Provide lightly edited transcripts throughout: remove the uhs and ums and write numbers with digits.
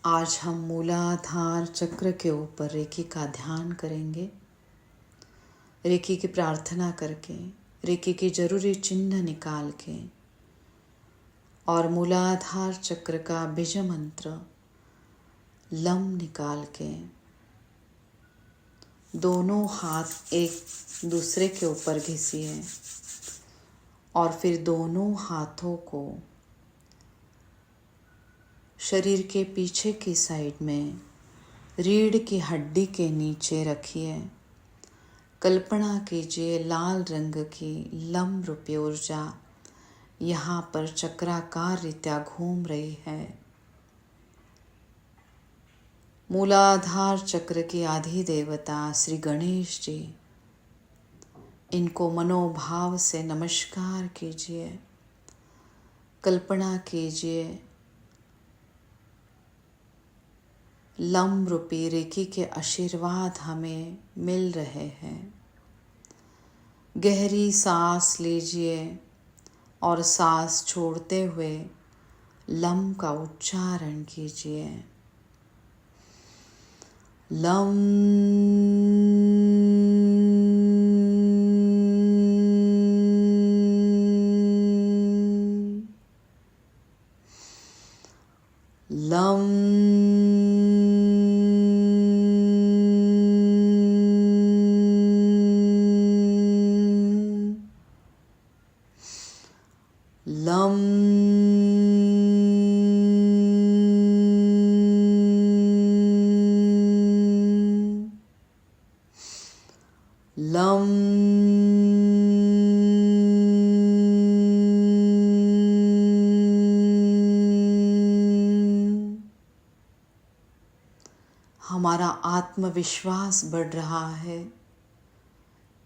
आज हम मूलाधार चक्र के ऊपर रेकी का ध्यान करेंगे। रेकी की प्रार्थना करके, रेकी की जरूरी चिन्ह निकाल के और मूलाधार चक्र का बीज मंत्र लम निकाल के दोनों हाथ एक दूसरे के ऊपर घिसिए और फिर दोनों हाथों को शरीर के पीछे की साइड में रीढ़ की हड्डी के नीचे रखिए। कल्पना कीजिए लाल रंग की लम रूपी ऊर्जा यहाँ पर चक्राकार रीत्या घूम रही है। मूलाधार चक्र की आदि देवता श्री गणेश जी, इनको मनोभाव से नमस्कार कीजिए। कल्पना कीजिए लम रूपी रेकी के आशीर्वाद हमें मिल रहे हैं। गहरी सांस लीजिए और सांस छोड़ते हुए लम का उच्चारण कीजिए। लम लम लम लम हमारा आत्मविश्वास बढ़ रहा है।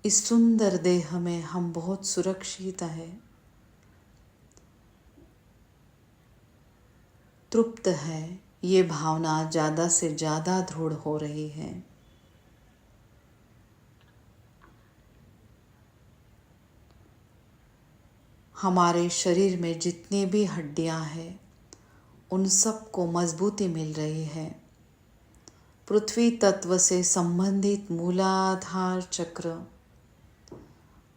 इस सुंदर देह में हम बहुत सुरक्षित है, तृप्त है। ये भावना ज़्यादा से ज़्यादा दृढ़ हो रही है। हमारे शरीर में जितनी भी हड्डियां हैं उन सबको मजबूती मिल रही है। पृथ्वी तत्व से संबंधित मूलाधार चक्र,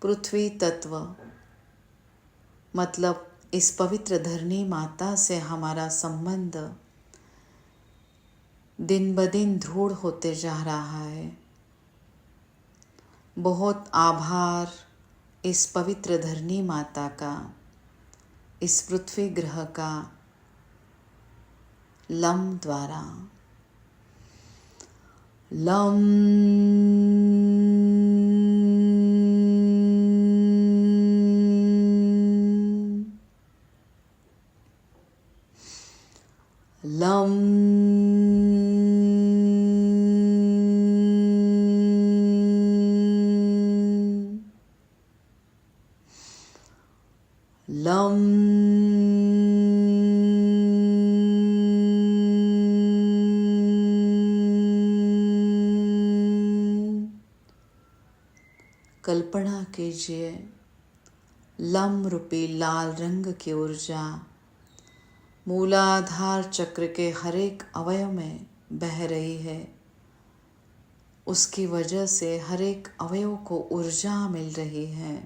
पृथ्वी तत्व मतलब इस पवित्र धरनी माता से हमारा संबंध दिन ब दिन दृढ़ होते जा रहा है। बहुत आभार इस पवित्र धरनी माता का, इस पृथ्वी ग्रह का लम द्वारा। लम लम लम कल्पना कीजिए लम रूपी लाल रंग की ऊर्जा मूलाधार चक्र के हर एक अवयव में बह रही है। उसकी वजह से हर एक अवयव को ऊर्जा मिल रही है।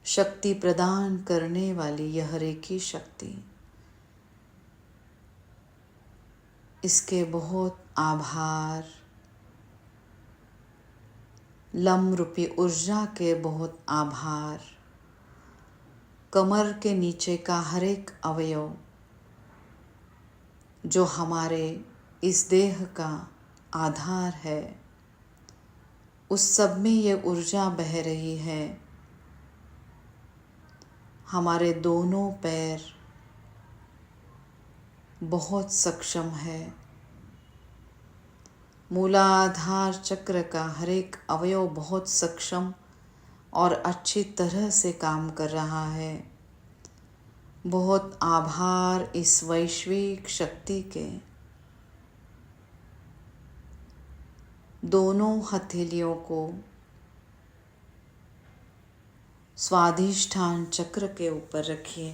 शक्ति प्रदान करने वाली यह रेकी शक्ति, इसके बहुत आभार। लम रूपी ऊर्जा के बहुत आभार। कमर के नीचे का हर एक अवयव जो हमारे इस देह का आधार है, उस सब में ये ऊर्जा बह रही है। हमारे दोनों पैर बहुत सक्षम है। मूलाधार चक्र का हर एक अवयव बहुत सक्षम और अच्छी तरह से काम कर रहा है। बहुत आभार इस वैश्विक शक्ति के। दोनों हथेलियों को स्वाधिष्ठान चक्र के ऊपर रखिए।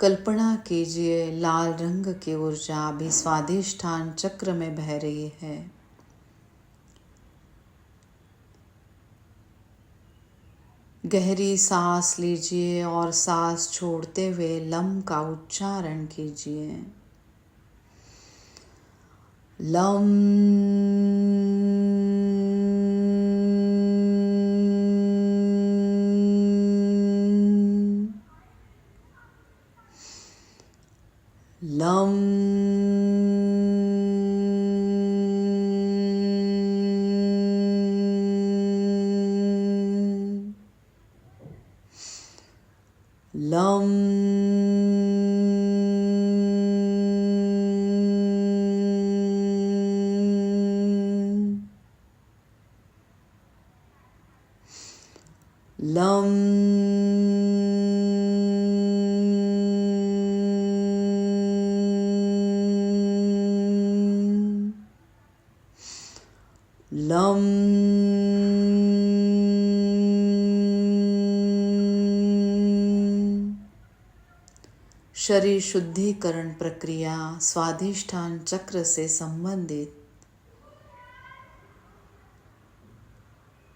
कल्पना कीजिए लाल रंग की ऊर्जा अभी स्वादिष्ठान चक्र में बह रही है। गहरी सांस लीजिए और सांस छोड़ते हुए लम का उच्चारण कीजिए। Lump. Lump. Lump. Lump. Lump. शरीर शुद्धिकरण प्रक्रिया स्वादिष्ठान चक्र से संबंधित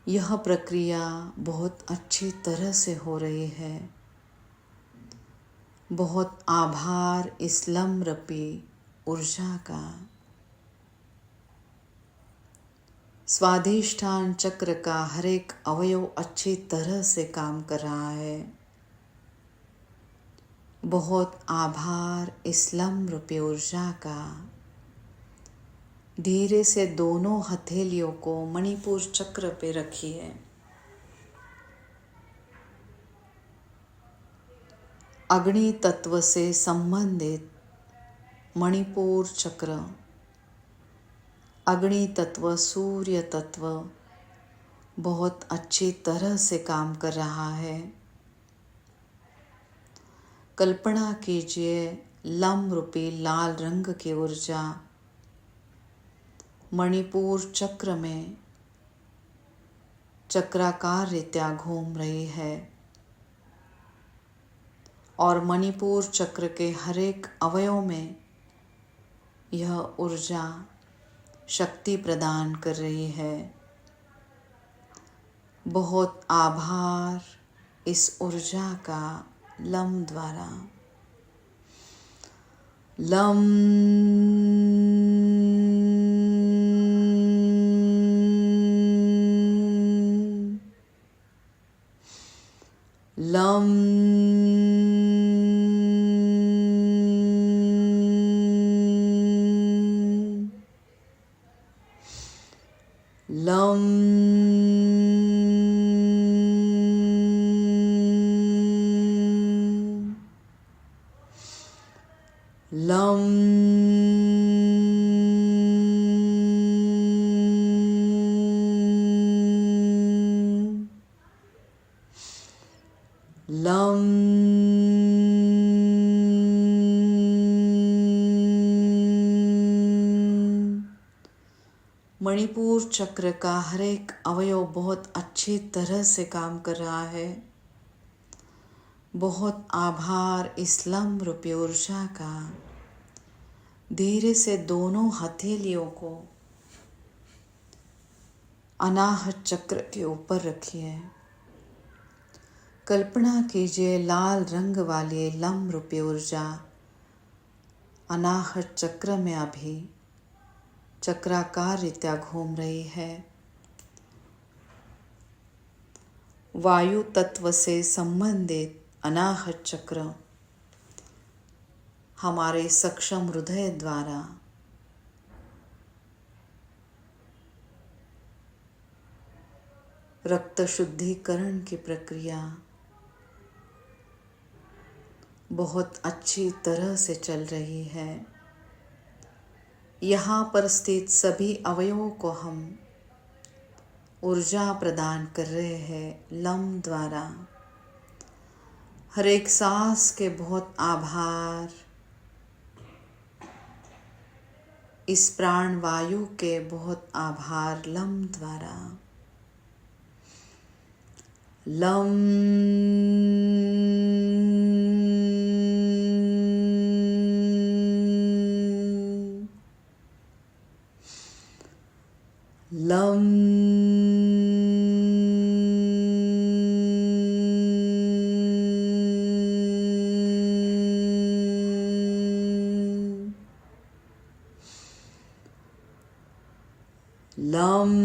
यह प्रक्रिया बहुत अच्छी तरह से हो रही है। बहुत आभार इस लम रूपी ऊर्जा का। स्वादिष्ठान चक्र का हर एक अवयव अच्छी तरह से काम कर रहा है। बहुत आभार इस लम रूपी ऊर्जा का। धीरे से दोनों हथेलियों को मणिपुर चक्र पे रखिए। अग्नि तत्व से संबंधित मणिपुर चक्र, अग्नि तत्व, सूर्य तत्व बहुत अच्छी तरह से काम कर रहा है। कल्पना कीजिए लम रूपी लाल रंग की ऊर्जा मणिपुर चक्र में चक्राकार रीत्या घूम रही है और मणिपुर चक्र के हर एक अवयव में यह ऊर्जा शक्ति प्रदान कर रही है। बहुत आभार इस ऊर्जा का लम द्वारा। Lump. Lump. Lump. Lump. Lump. Manipur चक्र का हर एक अवयव बहुत अच्छी तरह से काम कर रहा है। बहुत आभार इस लम रूपी ऊर्जा का। धीरे से दोनों हथेलियों को अनाहत चक्र के ऊपर रखिए। कल्पना कीजिए लाल रंग वाली लम रूपी ऊर्जा अनाहत चक्र में अभी चक्राकार रीत्या घूम रही है। वायु तत्व से संबंधित अनाहत चक्र हमारे सक्षम हृदय द्वारा रक्त शुद्धिकरण की प्रक्रिया बहुत अच्छी तरह से चल रही है। यहाँ पर स्थित सभी अवयवों को हम ऊर्जा प्रदान कर रहे हैं लम द्वारा। हर एक सांस के बहुत आभार। इस प्राण वायु के बहुत आभार लम द्वारा। लम। लं लं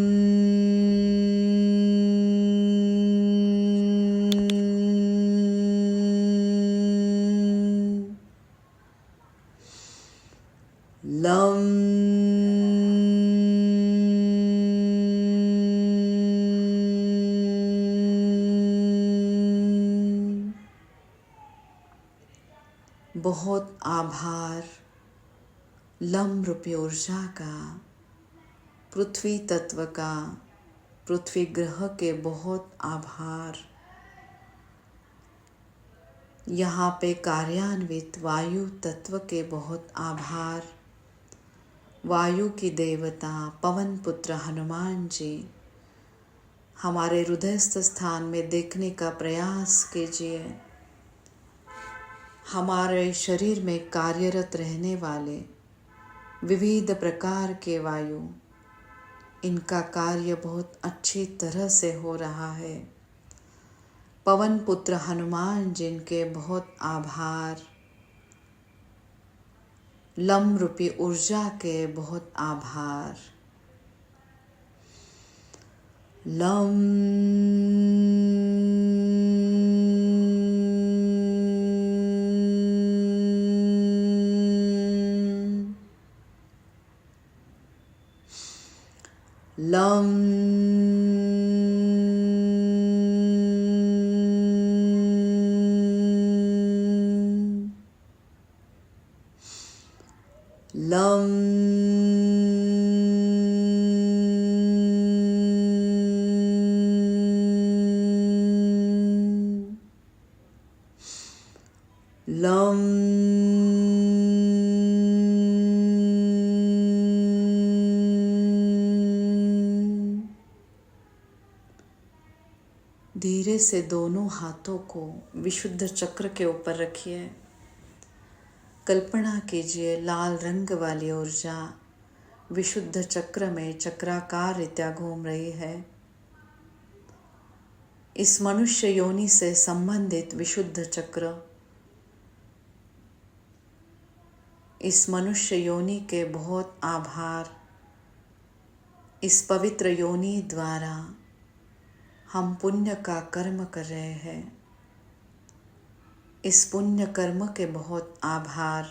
बहुत आभार लम रूपी ऊर्जा का, पृथ्वी तत्व का, पृथ्वी ग्रह के बहुत आभार। यहाँ पे कार्यान्वित वायु तत्व के बहुत आभार। वायु की देवता पवन पुत्र हनुमान जी हमारे हृदयस्थ स्थान में देखने का प्रयास कीजिए। हमारे शरीर में कार्यरत रहने वाले विविध प्रकार के वायु, इनका कार्य बहुत अच्छी तरह से हो रहा है। पवन पुत्र हनुमान जिनके बहुत आभार। लम रूपी ऊर्जा के बहुत आभार। लम लं लं लं धीरे से दोनों हाथों को विशुद्ध चक्र के ऊपर रखिए। कल्पना कीजिए लाल रंग वाली ऊर्जा विशुद्ध चक्र में चक्राकार रीत्या घूम रही है। इस मनुष्य योनि से संबंधित विशुद्ध चक्र इस मनुष्य योनि के बहुत आभार। इस पवित्र योनि द्वारा हम पुण्य का कर्म कर रहे हैं। इस पुण्य कर्म के बहुत आभार।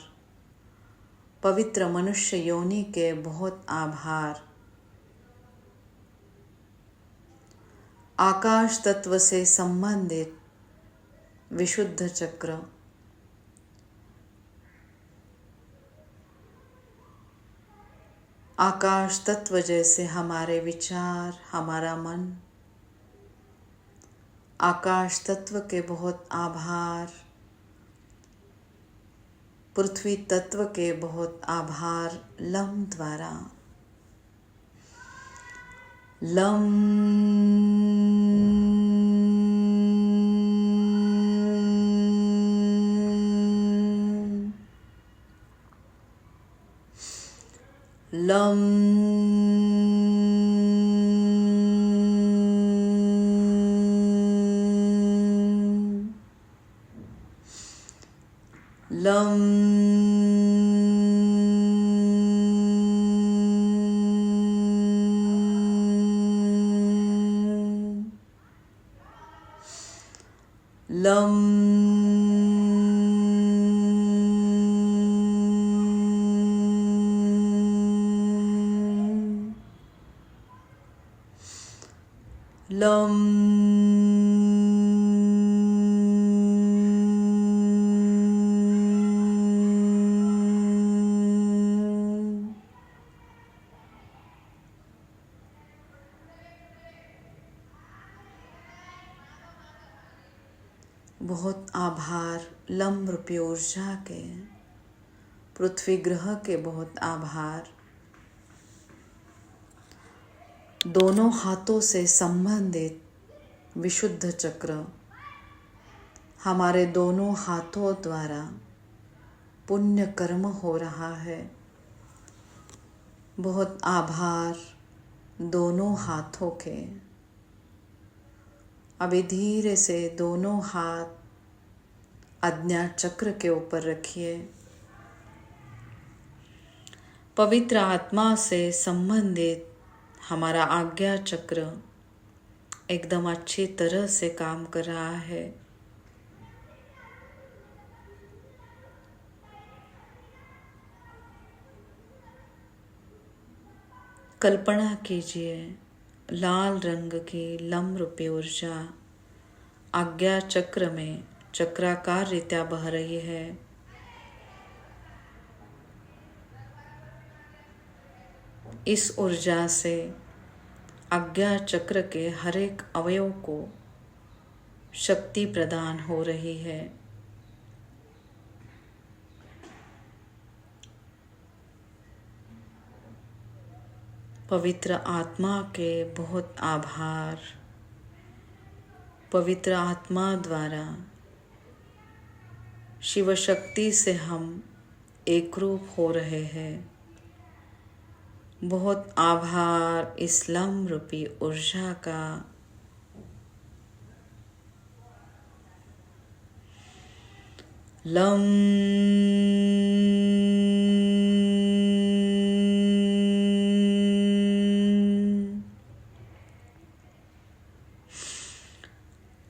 पवित्र मनुष्य योनि के बहुत आभार। आकाश तत्व से संबंधित विशुद्ध चक्र आकाश तत्व जैसे हमारे विचार, हमारा मन, आकाश तत्व के बहुत आभार। पृथ्वी तत्व के बहुत आभार। लम द्वारा लम लं लं लं लं बहुत आभार। लम रूपी ऊर्जा के, पृथ्वी ग्रह के बहुत आभार। दोनों हाथों से संबंधित विशुद्ध चक्र हमारे दोनों हाथों द्वारा पुण्य कर्म हो रहा है। बहुत आभार। दोनों हाथों के। अभी धीरे से दोनों हाथ आज्ञा चक्र के ऊपर रखिए। पवित्र आत्मा से संबंधित हमारा आज्ञा चक्र एकदम अच्छी तरह से काम कर रहा है। कल्पना कीजिए लाल रंग की लम रूपी ऊर्जा आज्ञा चक्र में चक्राकार रीत्या बह रही है। इस ऊर्जा से आज्ञा चक्र के हर एक अवयव को शक्ति प्रदान हो रही है। पवित्र आत्मा के बहुत आभार। पवित्र आत्मा द्वारा शिव शक्ति से हम एक रूप हो रहे हैं। बहुत आभार इस लम रूपी ऊर्जा का। लम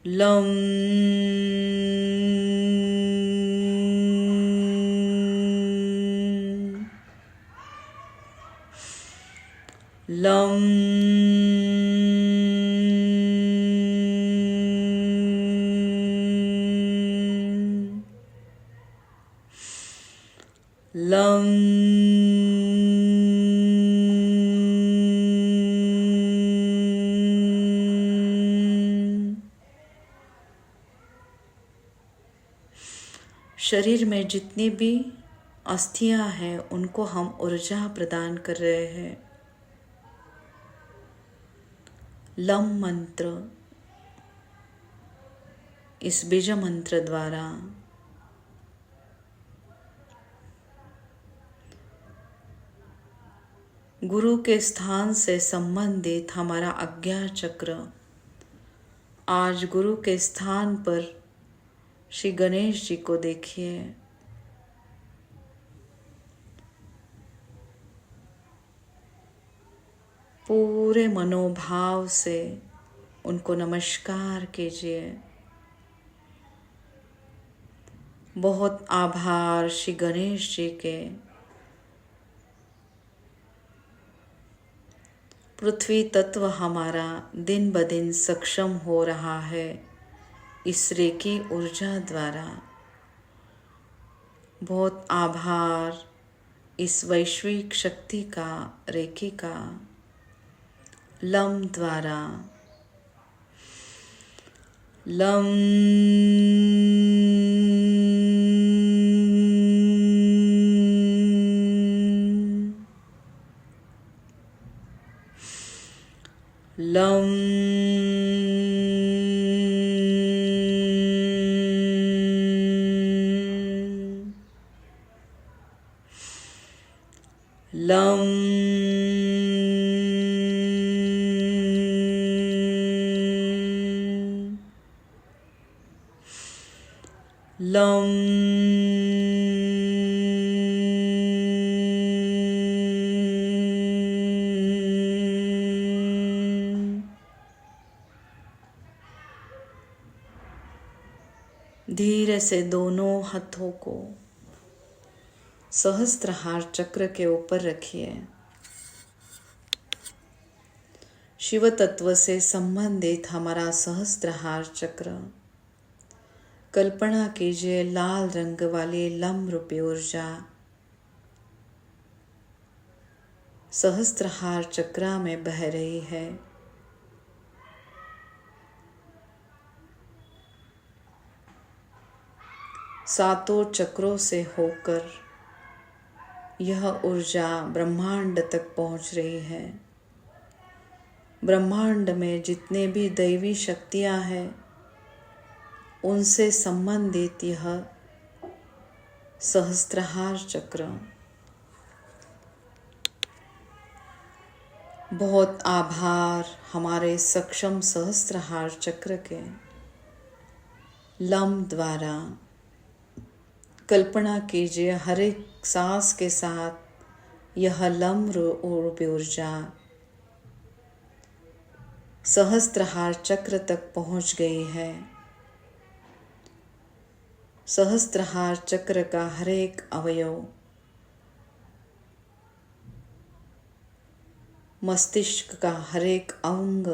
लम लम लम शरीर में जितनी भी अस्थियां हैं उनको हम ऊर्जा प्रदान कर रहे हैं। लम मंत्र, इस बीज मंत्र द्वारा गुरु के स्थान से संबंधित हमारा आज्ञा चक्र आज गुरु के स्थान पर श्री गणेश जी को देखिए। पूरे मनोभाव से उनको नमस्कार कीजिए। बहुत आभार श्री गणेश जी के। पृथ्वी तत्व हमारा दिन ब दिन सक्षम हो रहा है इस रेकी ऊर्जा द्वारा। बहुत आभार इस वैश्विक शक्ति का, रेकी का। लम द्वारा लम लम लम लम धीरे से दोनों हाथों को सहस्त्रहार चक्र के ऊपर रखिए। शिव तत्व से संबंधित हमारा सहस्त्रहार चक्र, कल्पना कीजिए लाल रंग वाली लम रूपी ऊर्जा सहस्त्रहार चक्र में बह रही है। सातों चक्रों से होकर यह ऊर्जा ब्रह्मांड तक पहुंच रही है। ब्रह्मांड में जितने भी दैवी शक्तियां हैं उनसे संबंधित यह सहस्त्रहार चक्र बहुत आभार हमारे सक्षम सहस्त्रहार चक्र के। लम द्वारा कल्पना कीजिए, हर एक सांस के साथ यह लम रूपी ऊर्जा सहस्त्रहार चक्र तक पहुंच गई है। सहस्त्रहार चक्र का हर एक अवयव, मस्तिष्क का हर एक अंग,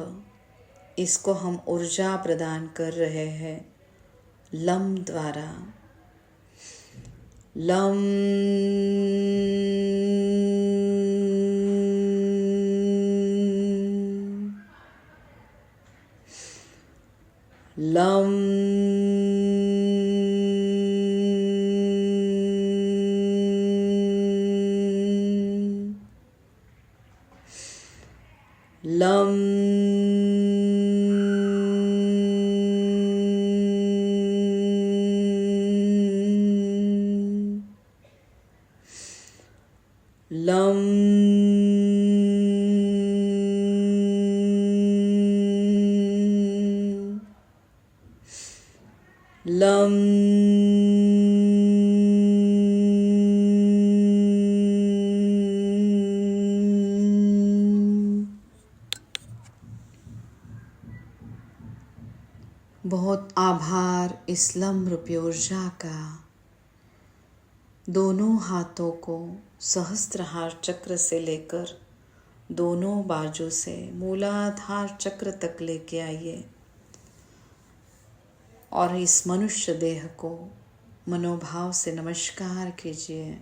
इसको हम ऊर्जा प्रदान कर रहे हैं लम द्वारा। Lump lump lump lump lump बहुत आभार इस लम रूपी ऊर्जा का। दोनों हाथों को सहस्त्रहार चक्र से लेकर दोनों बाजू से मूलाधार चक्र तक लेके आइए और इस मनुष्य देह को मनोभाव से नमस्कार कीजिए।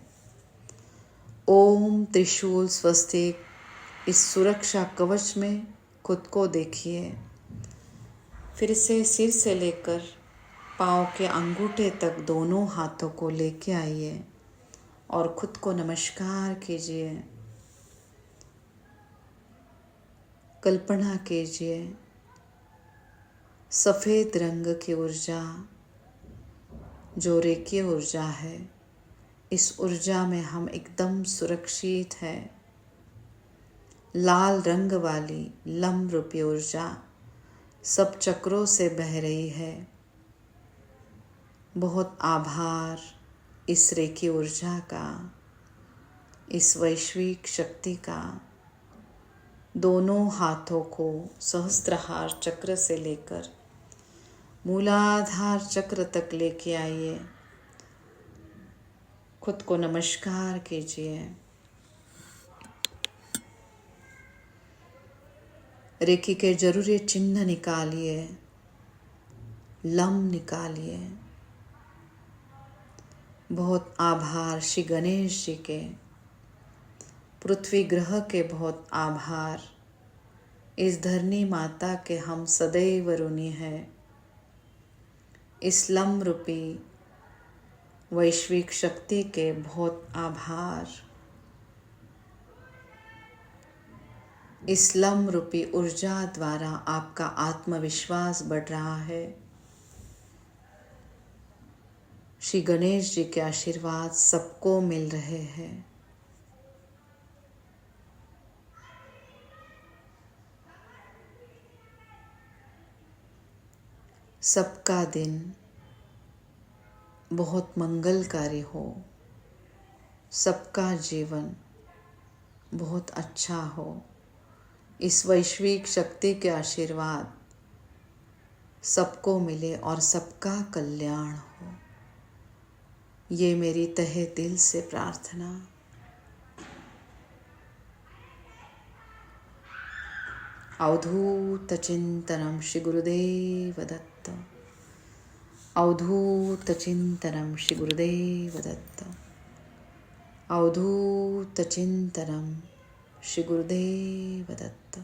ओम त्रिशूल स्वस्तिक, इस सुरक्षा कवच में खुद को देखिए। फिर से सिर से लेकर पाँव के अंगूठे तक दोनों हाथों को लेके आइए और खुद को नमस्कार कीजिए। कल्पना कीजिए सफ़ेद रंग की ऊर्जा जो रेखीय ऊर्जा है, इस ऊर्जा में हम एकदम सुरक्षित हैं। लाल रंग वाली लम रूपी ऊर्जा सब चक्रों से बह रही है। बहुत आभार इस रेखी ऊर्जा का, इस वैश्विक शक्ति का। दोनों हाथों को सहस्त्रहार चक्र से लेकर मूलाधार चक्र तक लेके आइए। खुद को नमस्कार कीजिए। रेखी के जरूरी चिन्ह निकालिए, लम निकालिए। बहुत आभार श्री गणेश जी के, पृथ्वी ग्रह के बहुत आभार। इस धरनी माता के हम सदैव ऋणी हैं। इस लम रूपी वैश्विक शक्ति के बहुत आभार। इस लम रूपी ऊर्जा द्वारा आपका आत्मविश्वास बढ़ रहा है। श्री गणेश जी के आशीर्वाद सबको मिल रहे हैं। सबका दिन बहुत मंगलकारी हो, सबका जीवन बहुत अच्छा हो। इस वैश्विक शक्ति के आशीर्वाद सबको मिले और सबका कल्याण हो, ये मेरी तहे दिल से प्रार्थना। अवधूत चिंतनम श्री गुरुदेव दत्त। अवधूत चिंतनम श्री गुरुदेव दत्त। अवधूत चिंतनम श्री गुरुदेव दत्त।